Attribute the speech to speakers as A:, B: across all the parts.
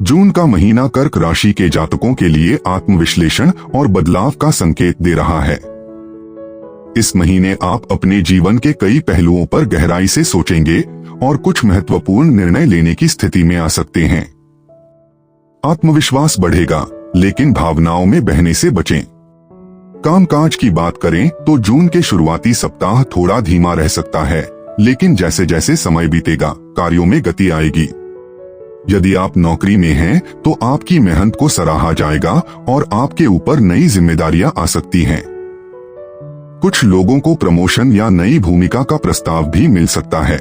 A: जून का महीना कर्क राशि के जातकों के लिए आत्मविश्लेषण और बदलाव का संकेत दे रहा है। इस महीने आप अपने जीवन के कई पहलुओं पर गहराई से सोचेंगे और कुछ महत्वपूर्ण निर्णय लेने की स्थिति में आ सकते हैं। आत्मविश्वास बढ़ेगा, लेकिन भावनाओं में बहने से बचें। कामकाज की बात करें तो जून के शुरुआती सप्ताह थोड़ा धीमा रह सकता है, लेकिन जैसे जैसे समय बीतेगा कार्यों में गति आएगी। यदि आप नौकरी में हैं तो आपकी मेहनत को सराहा जाएगा और आपके ऊपर नई जिम्मेदारियां आ सकती हैं। कुछ लोगों को प्रमोशन या नई भूमिका का प्रस्ताव भी मिल सकता है।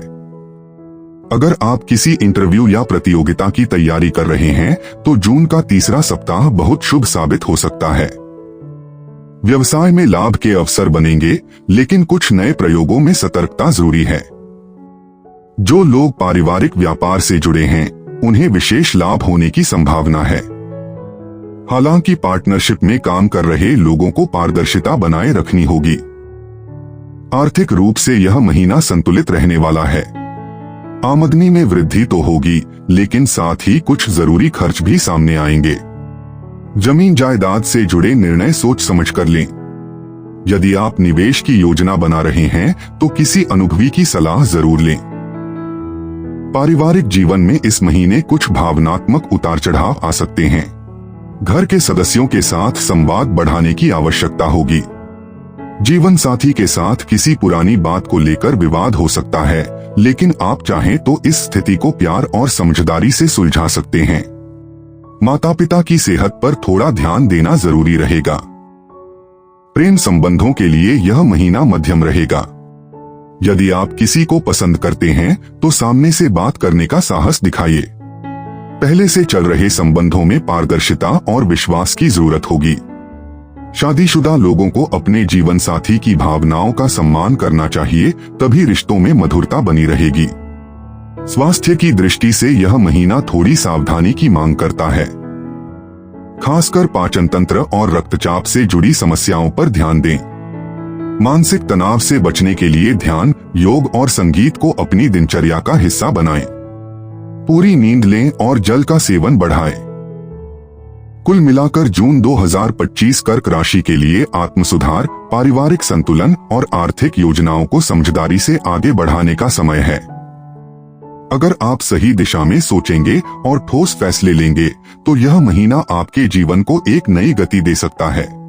A: अगर आप किसी इंटरव्यू या प्रतियोगिता की तैयारी कर रहे हैं तो जून का तीसरा सप्ताह बहुत शुभ साबित हो सकता है। व्यवसाय में लाभ के अवसर बनेंगे, लेकिन कुछ नए प्रयोगों में सतर्कता जरूरी है। जो लोग पारिवारिक व्यापार से जुड़े हैं उन्हें विशेष लाभ होने की संभावना है। हालांकि पार्टनरशिप में काम कर रहे लोगों को पारदर्शिता बनाए रखनी होगी। आर्थिक रूप से यह महीना संतुलित रहने वाला है। आमदनी में वृद्धि तो होगी, लेकिन साथ ही कुछ जरूरी खर्च भी सामने आएंगे। जमीन जायदाद से जुड़े निर्णय सोच समझ कर लें। यदि आप निवेश की योजना बना रहे हैं तो किसी अनुभवी की सलाह जरूर लें। पारिवारिक जीवन में इस महीने कुछ भावनात्मक उतार चढ़ाव आ सकते हैं। घर के सदस्यों के साथ संवाद बढ़ाने की आवश्यकता होगी। जीवन साथी के साथ किसी पुरानी बात को लेकर विवाद हो सकता है, लेकिन आप चाहें तो इस स्थिति को प्यार और समझदारी से सुलझा सकते हैं। माता पिता की सेहत पर थोड़ा ध्यान देना जरूरी रहेगा। प्रेम संबंधों के लिए यह महीना मध्यम रहेगा। यदि आप किसी को पसंद करते हैं तो सामने से बात करने का साहस दिखाइए। पहले से चल रहे संबंधों में पारदर्शिता और विश्वास की जरूरत होगी। शादीशुदा लोगों को अपने जीवन साथी की भावनाओं का सम्मान करना चाहिए, तभी रिश्तों में मधुरता बनी रहेगी। स्वास्थ्य की दृष्टि से यह महीना थोड़ी सावधानी की मांग करता है। खासकर पाचन तंत्र और रक्तचाप से जुड़ी समस्याओं पर ध्यान दें। मानसिक तनाव से बचने के लिए ध्यान, योग और संगीत को अपनी दिनचर्या का हिस्सा बनाएं। पूरी नींद लें और जल का सेवन बढ़ाएं। कुल मिलाकर जून 2025 कर्क राशि के लिए आत्मसुधार, पारिवारिक संतुलन और आर्थिक योजनाओं को समझदारी से आगे बढ़ाने का समय है। अगर आप सही दिशा में सोचेंगे और ठोस फैसले लेंगे तो यह महीना आपके जीवन को एक नई गति दे सकता है।